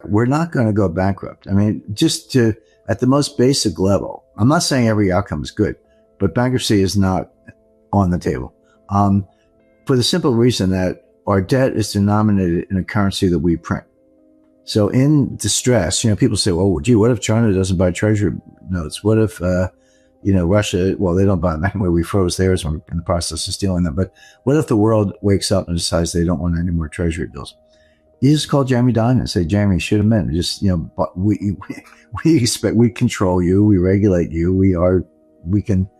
we're not going to go bankrupt. I mean, just to, at the most basic level, I'm not saying every outcome is good, but bankruptcy is not on the table. For the simple reason that our debt is denominated in a currency that we print. So in distress, people say, well, gee, what if China doesn't buy treasury notes? What if, Russia, well, they don't buy them anyway. We froze theirs. We're in the process of stealing them. But what if the world wakes up and decides they don't want any more treasury bills? You just call Jamie Dimon and say, Jamie, shoot him in. Just, but we control you. We regulate you. We can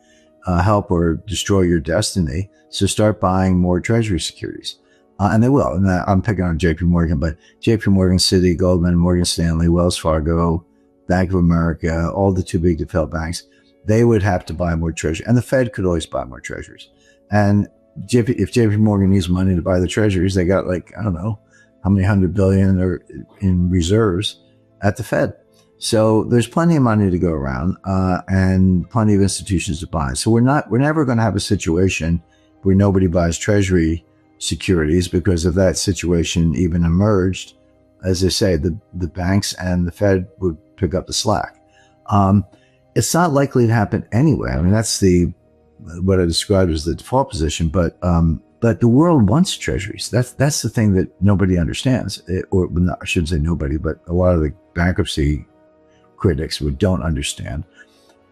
help or destroy your destiny. So start buying more treasury securities. And they will. And I'm picking on JP Morgan, but JP Morgan, Citi, Goldman, Morgan Stanley, Wells Fargo, Bank of America, all the too big to fail banks, they would have to buy more treasury. And the Fed could always buy more treasuries. And if JP Morgan needs money to buy the treasuries, they got like, I don't know how many $100 billion are in reserves at the Fed. So there's plenty of money to go around, and plenty of institutions to buy. So we're never going to have a situation where nobody buys treasury securities, because if that situation even emerged, as I say, the banks and the Fed would pick up the slack. It's not likely to happen anyway. I mean, that's what I described as the default position, but the world wants treasuries. That's the thing that nobody understands, I shouldn't say nobody, but a lot of the bankruptcy critics who don't understand.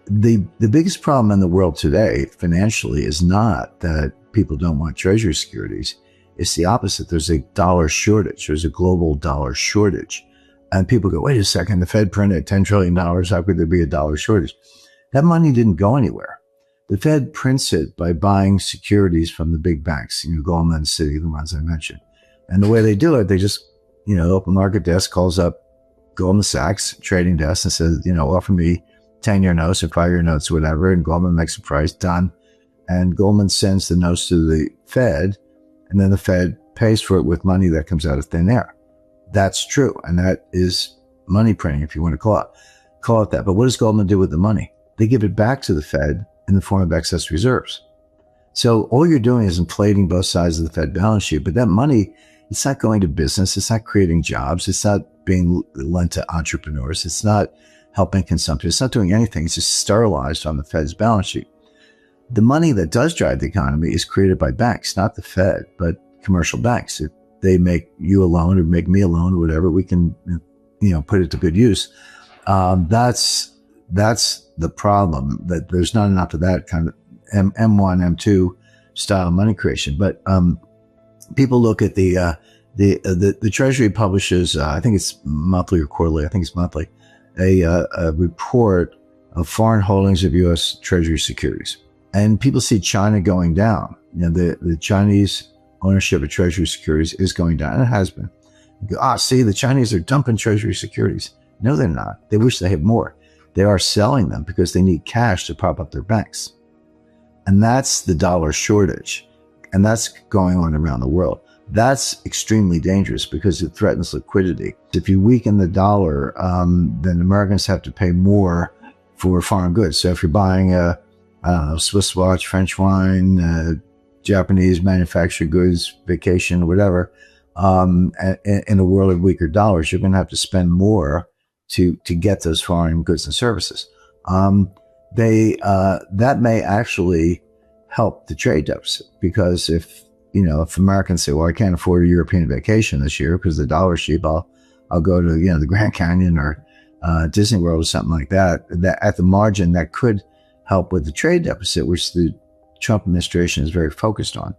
The biggest problem in the world today financially is not that people don't want treasury securities. It's the opposite. There's a dollar shortage. There's a global dollar shortage. And people go, wait a second, the Fed printed $10 trillion. How could there be a dollar shortage? That money didn't go anywhere. The Fed prints it by buying securities from the big banks, Goldman, Citi, the ones I mentioned. And the way they do it, they just, open market desk calls up Goldman Sachs trading desk and says, offer me 10-year notes or 5-year notes, whatever. And Goldman makes a price, done. And Goldman sends the notes to the Fed, and then the Fed pays for it with money that comes out of thin air. That's true. And that is money printing, if you want to call it that. But what does Goldman do with the money? They give it back to the Fed in the form of excess reserves. So all you're doing is inflating both sides of the Fed balance sheet. But that money, it's not going to business. It's not creating jobs. It's not being lent to entrepreneurs. It's not helping consumption. It's not doing anything. It's just sterilized on the Fed's balance sheet. The money that does drive the economy is created by banks, not the Fed, but commercial banks. If they make you a loan or make me a loan or whatever, we can, put it to good use. That's the problem, that there's not enough of that kind of M1, M2 style money creation. But people look at the Treasury publishes, I think it's monthly or quarterly, I think it's monthly, a report of foreign holdings of U.S. Treasury securities. And people see China going down. The Chinese ownership of Treasury securities is going down, and it has been. You go, see, the Chinese are dumping Treasury securities. No, they're not. They wish they had more. They are selling them because they need cash to prop up their banks. And that's the dollar shortage. And that's going on around the world. That's extremely dangerous because it threatens liquidity. If you weaken the dollar, then Americans have to pay more for foreign goods. So if you're buying Swiss watch, French wine, Japanese manufactured goods, vacation, whatever, in a world of weaker dollars, you're going to have to spend more to get those foreign goods and services. That may actually help the trade deficit, because if Americans say, well, I can't afford a European vacation this year because the dollar's cheap, I'll go to, the Grand Canyon or Disney World or something like that. That at the margin, that could help with the trade deficit, which the Trump administration is very focused on.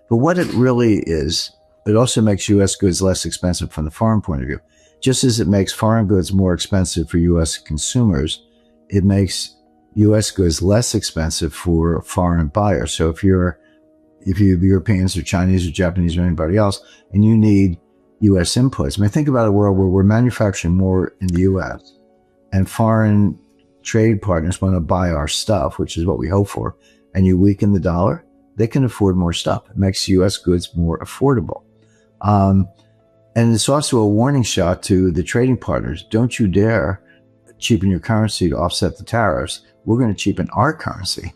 But what it really is, it also makes U.S. goods less expensive from the foreign point of view. Just as it makes foreign goods more expensive for U.S. consumers, it makes U.S. goods less expensive for foreign buyers. So if you have Europeans or Chinese or Japanese or anybody else, and you need U.S. inputs, I mean, think about a world where we're manufacturing more in the U.S. and foreign trade partners want to buy our stuff, which is what we hope for, and you weaken the dollar, they can afford more stuff. It makes U.S. goods more affordable. And it's also a warning shot to the trading partners. Don't you dare cheapen your currency to offset the tariffs. We're going to cheapen our currency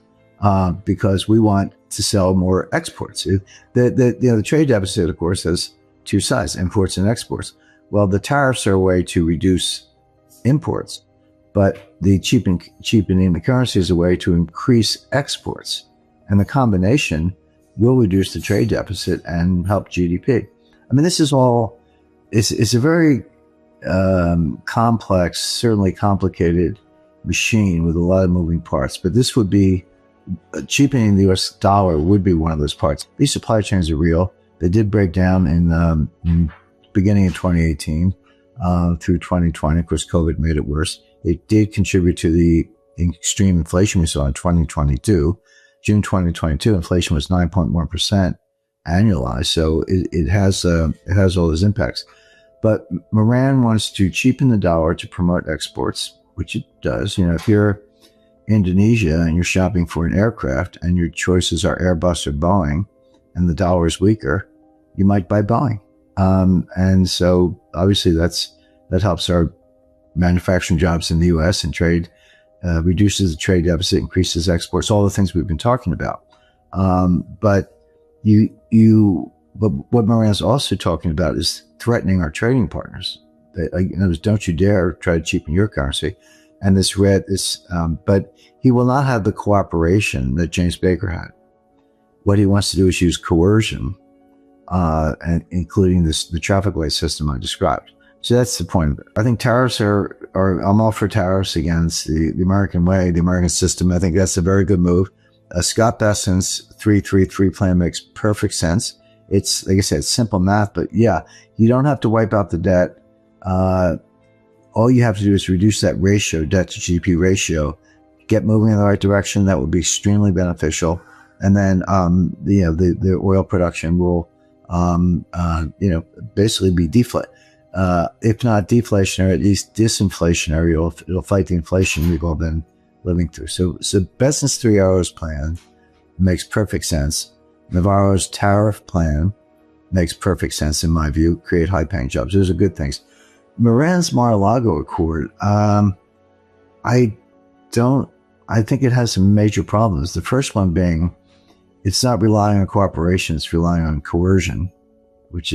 because we want to sell more exports. The trade deficit, of course, has two sides, imports and exports. Well, the tariffs are a way to reduce imports, but the cheapening the currency is a way to increase exports. And the combination will reduce the trade deficit and help GDP. I mean, this is all, it's a very complex, certainly complicated machine with a lot of moving parts, but this would be, cheapening the US dollar would be one of those parts. These supply chains are real. They did break down in beginning of 2018 through 2020. Of course, COVID made it worse. It did contribute to the extreme inflation we saw in 2022. June 2022, inflation was 9.1% annualized. So it has all those impacts. But Moran wants to cheapen the dollar to promote exports, which it does. You know, if you're Indonesia and you're shopping for an aircraft and your choices are Airbus or Boeing and the dollar is weaker, you might buy Boeing. And so obviously that helps our manufacturing jobs in the US and trade, reduces the trade deficit, increases exports, all the things we've been talking about. But what Moran's also talking about is threatening our trading partners. In other words, don't you dare try to cheapen your currency. And but he will not have the cooperation that James Baker had. What he wants to do is use coercion, and including the traffic light system I described. So that's the point of it. I think tariffs are I'm all for tariffs against the American way, the American system. I think that's a very good move. Scott Bessen's 3-3-3 plan makes perfect sense. It's, like I said, it's simple math, but yeah, you don't have to wipe out the debt. All you have to do is reduce that ratio, debt to GDP ratio, get moving in the right direction. That would be extremely beneficial. And then, the oil production will, basically be if not deflationary, at least disinflationary. It'll fight the inflation we've all been living through. So Bessen's 3 Arrows plan makes perfect sense. Navarro's tariff plan makes perfect sense in my view. Create high-paying jobs. Those are good things. Moran's Mar-a-Lago Accord, I think it has some major problems. The first one being, it's not relying on cooperation, it's relying on coercion, which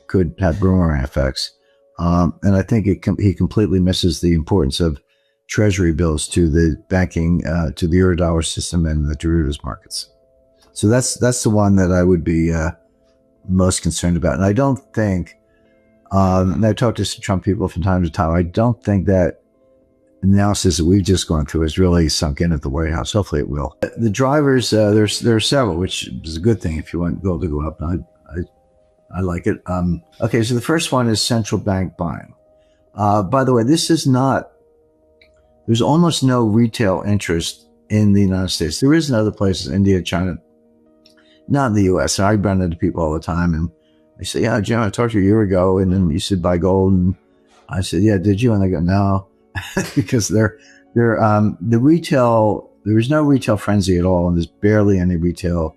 could have boomerang effects. And I think he completely misses the importance of Treasury bills to the banking, to the Eurodollar system and the derivatives markets. So that's the one that I would be most concerned about. And I don't think, and I've talked to some Trump people from time to time, I don't think that analysis that we've just gone through has really sunk in at the White House. Hopefully it will. The drivers, there are several, which is a good thing if you want gold to go up. I like it. Okay, so the first one is central bank buying. By the way, there's almost no retail interest in the United States. There is in other places, India, China, not in the U.S. I run into people all the time and they say, yeah, Jim, I talked to you a year ago and then you said buy gold. And I said, yeah, did you? And they go, no, because the retail, there is no retail frenzy at all. And there's barely any retail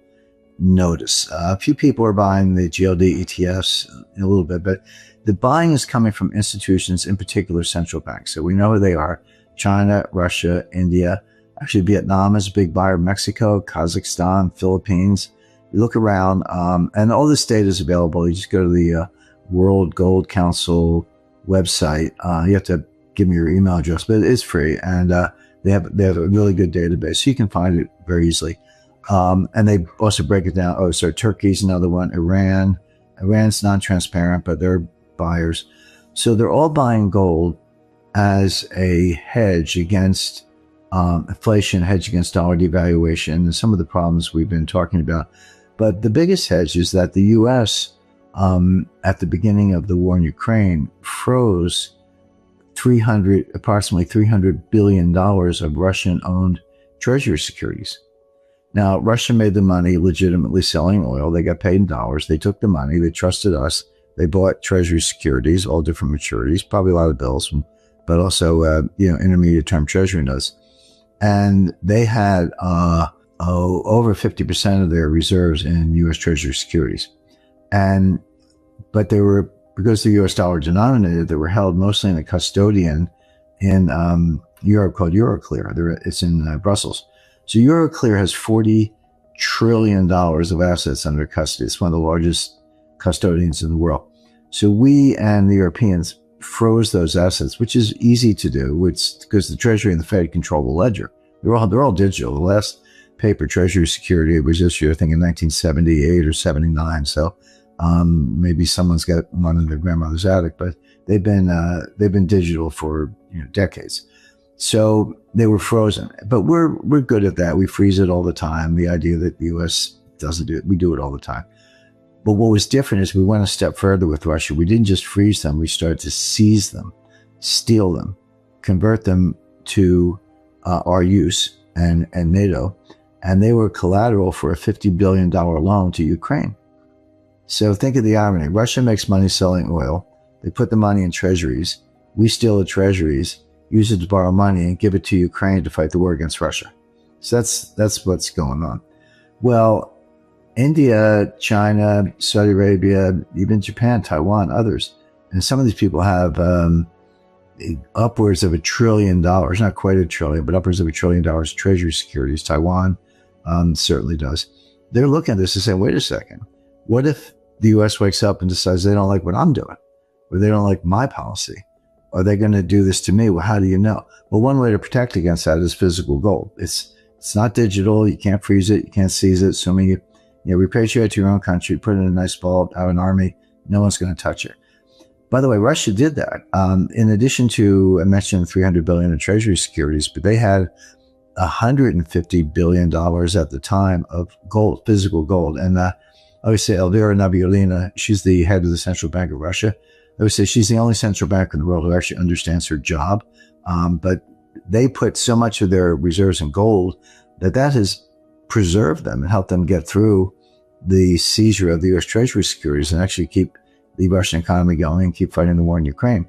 notice. A few people are buying the GLD ETFs in a little bit, but the buying is coming from institutions, in particular central banks. So we know who they are: China, Russia, India. Actually, Vietnam is a big buyer, Mexico, Kazakhstan, Philippines. You look around, and all this data is available. You just go to the World Gold Council website. You have to give me your email address, but it is free, and they have a really good database, so you can find it very easily. And they also break it down. Oh, so Turkey's another one. Iran's non-transparent, but they're buyers. So they're all buying gold as a hedge against inflation, hedge against dollar devaluation, and some of the problems we've been talking about. But the biggest hedge is that the U.S. At the beginning of the war in Ukraine froze approximately $300 billion of Russian-owned Treasury securities. Now, Russia made the money legitimately selling oil. They got paid in dollars. They took the money. They trusted us. They bought Treasury securities, all different maturities, probably a lot of bills, but also, intermediate-term Treasury notes. And they had over 50% of their reserves in U.S. Treasury securities. But they were, because they're U.S. dollar denominated, they were held mostly in a custodian in Europe called Euroclear. It's in Brussels. So Euroclear has $40 trillion of assets under custody. It's one of the largest custodians in the world. So we and the Europeans froze those assets, which is easy to do, because the Treasury and the Fed control the ledger. They're all digital. The last paper Treasury security was issued, I think, in 1978 or 79. So maybe someone's got one in their grandmother's attic, but they've been digital for decades. So they were frozen. But we're good at that. We freeze it all the time. The idea that the U.S. doesn't do it, we do it all the time. But what was different is we went a step further with Russia. We didn't just freeze them. We started to seize them, steal them, convert them to our use and NATO. And they were collateral for a $50 billion loan to Ukraine. So think of the irony. Russia makes money selling oil. They put the money in treasuries. We steal the treasuries, use it to borrow money, and give it to Ukraine to fight the war against Russia. So that's what's going on. Well, India, China, Saudi Arabia, even Japan, Taiwan, others. And some of these people have upwards of $1 trillion, not quite $1 trillion, but upwards of $1 trillion treasury securities. Taiwan certainly does. They're looking at this and saying, wait a second, what if the U.S. wakes up and decides they don't like what I'm doing, or they don't like my policy? Are they going to do this to me? Well, how do you know? Well, one way to protect against that is physical gold. It's not digital. You can't freeze it. You can't seize it. Assuming you repatriate to your own country, put it in a nice vault, have an army, no one's going to touch it. By the way, Russia did that. In addition to, I mentioned $300 billion in treasury securities, but they had $150 billion at the time of gold, physical gold. And I always say Elvira Nabiullina, she's the head of the Central Bank of Russia. I would say she's the only central banker in the world who actually understands her job. But they put so much of their reserves in gold that has preserve them and help them get through the seizure of the U.S. Treasury securities and actually keep the Russian economy going and keep fighting the war in Ukraine.